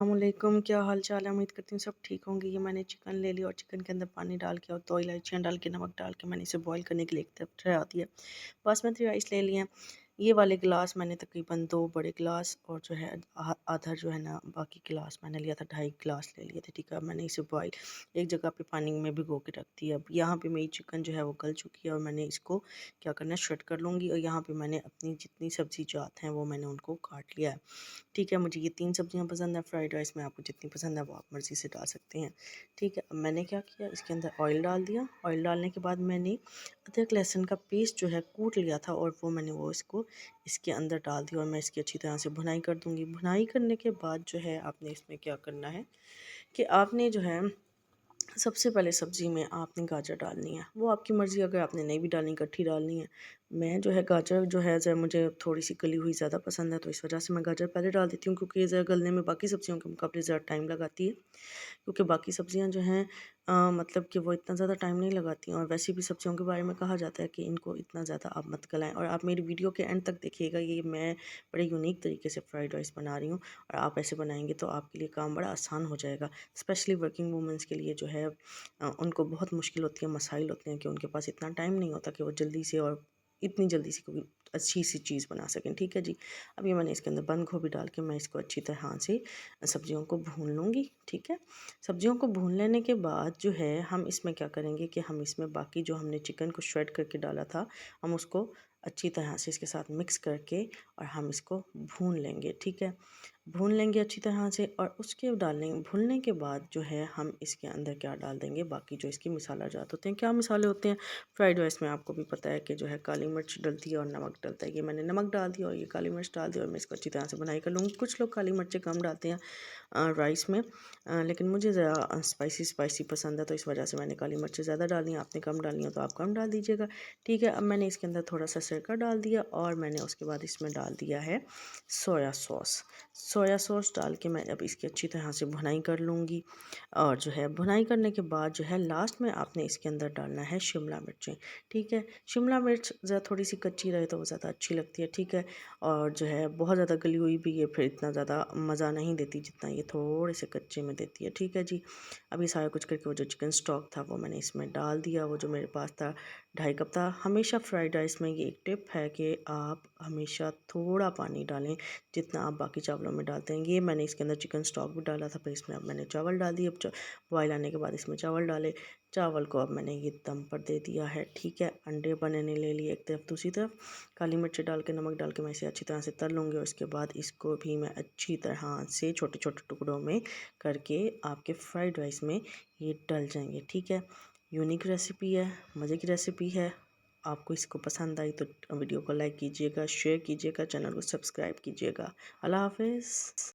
अस्सलामुअलैकुम, क्या हाल चाल है। उम्मीद करती हूँ सब ठीक होंगे। ये मैंने चिकन ले लिया और चिकन के अंदर पानी डाल के और 2 इलायचियाँ डाल के नमक डाल के मैंने इसे बॉईल करने के लिए एक तरफ चढ़ा दिया। बासमती राइस ले लिए हैं। ये वाले गिलास मैंने तकरीबन 2 बड़े गिलास और जो है आधा जो है ना बाकी गिलास मैंने लिया था, 2.5 गिलास ले लिए थे। ठीक है, अब मैंने इसे बॉईल एक जगह पे पानी में भिगो के रख दिया। अब यहाँ पे मेरी चिकन जो है वो गल चुकी है और मैंने इसको क्या करना है, श्रेड कर लूँगी। और यहाँ पे मैंने अपनी जितनी सब्ज़ी जात हैं वो मैंने उनको काट लिया है। ठीक है, मुझे ये 3 सब्ज़ियाँ पसंद है। फ्राइड राइस में आपको जितनी पसंद है वो आप मर्ज़ी से डाल सकते हैं। ठीक है, अब मैंने क्या किया, इसके अंदर ऑयल डाल दिया। ऑयल डालने के बाद मैंने अदरक लहसुन का पेस्ट जो है कूट लिया था और वो इसको इसके अंदर डाल दिया और मैं इसकी अच्छी तरह से भुनाई कर दूँगी। भुनाई करने के बाद जो है आपने इसमें क्या करना है कि आपने जो है सबसे पहले सब्ज़ी में आपने गाजर डालनी है। वो आपकी मर्ज़ी, अगर आपने नहीं भी डालनी, इकट्ठी डालनी है। मैं जो है गाजर जो है ज़रा मुझे थोड़ी-सी गली हुई ज़्यादा पसंद है, तो इस वजह से मैं गाजर पहले डाल देती हूँ, क्योंकि ये ज़रा गलने में बाकी सब्ज़ियों के मुकाबले ज़रा टाइम लगाती है। क्योंकि बाकी सब्ज़ियाँ जो हैं मतलब कि वो इतना ज़्यादा टाइम नहीं लगाती हैं, और वैसे भी सब्ज़ियों के बारे में कहा जाता है कि इनको इतना ज़्यादा आप मत गलाएँ। और आप मेरी वीडियो के एंड तक देखिएगा, ये मैं बड़े यूनिक तरीके से फ्राइड राइस बना रही हूँ, और आप ऐसे बनाएँगे तो आपके लिए काम बड़ा आसान हो जाएगा। स्पेशली वर्किंग वूमेंस के लिए जो है उनको बहुत मुश्किल होती है, मसाइल होते हैं कि उनके पास इतना टाइम नहीं होता कि वो जल्दी से और इतनी जल्दी से कोई अच्छी सी चीज़ बना सकें। ठीक है जी। अब ये मैंने इसके अंदर बंद गोभी डाल के मैं इसको अच्छी तरह से सब्ज़ियों को भून लूँगी। ठीक है। सब्ज़ियों को भून लेने के बाद जो है हम इसमें क्या करेंगे कि हम इसमें बाकी जो हमने चिकन को श्रेड करके डाला था, हम उसको अच्छी तरह से इसके साथ मिक्स करके और हम इसको भून लेंगे। ठीक है। भून लेंगे अच्छी तरह से, और उसके डालने भूनने के बाद जो है हम इसके अंदर क्या डाल देंगे, बाकी जो इसके मसाला जात होते हैं। क्या मसाले होते हैं फ्राइड राइस में, आपको भी पता है कि जो है काली मिर्च डलती है और नमक डलता है। ये मैंने नमक डाल दिया और ये काली मिर्च डाल दी और मैं इसको अच्छी तरह से बनाई कर लूँगी। कुछ लोग काली मिर्चें कम डालते हैं राइस में, लेकिन मुझे ज़रा स्पाइसी स्पाइसी पसंद है, तो इस वजह से मैंने काली मिर्चें ज़्यादा डाली हैं। आपने कम डालनी हो तो आप कम डाल दीजिएगा। ठीक है। अब मैंने इसके अंदर थोड़ा सा सिरका डाल दिया और मैंने उसके बाद इसमें डाल दिया है सोया सॉस। सोया सॉस डाल के मैं अब इसकी अच्छी तरह से भुनाई कर लूँगी। और जो है भुनाई करने के बाद जो है लास्ट में आपने इसके अंदर डालना है शिमला मिर्चें। ठीक है। शिमला मिर्च ज़रा थोड़ी सी कच्ची रहे तो वो ज़्यादा अच्छी लगती है। ठीक है। और जो है बहुत ज़्यादा गली हुई भी ये फिर इतना ज़्यादा मज़ा नहीं देती जितना ये थोड़े से कच्चे में देती है। ठीक है जी। अब ये सारा कुछ करके वो जो चिकन स्टॉक था वो मैंने इसमें डाल दिया, वो जो मेरे पास था 2.5 कप था। हमेशा फ्राइड राइस में ये एक टिप है कि आप हमेशा थोड़ा पानी डालें जितना आप बाकी चावलों में डालते हैं। ये मैंने इसके अंदर चिकन स्टॉक भी डाला था, फिर इसमें अब मैंने चावल डाल दिए। अब बॉयल आने के बाद इसमें चावल डाले। चावल को अब मैंने ये दम पर दे दिया है। ठीक है। अंडे बनाने ले लिए एक तरफ, दूसरी तरफ काली मिर्च डाल के नमक डाल के मैं इसे अच्छी तरह से तल लूँगी, और उसके बाद इसको भी मैं अच्छी तरह से छोटे छोटे टुकड़ों में करके आपके फ्राइड राइस में ये डल जाएंगे। ठीक है। यूनिक रेसिपी है, मज़े की रेसिपी है। आपको इसको पसंद आई तो वीडियो को लाइक कीजिएगा, शेयर कीजिएगा, चैनल को सब्सक्राइब कीजिएगा। अल्लाह हाफ़िज़।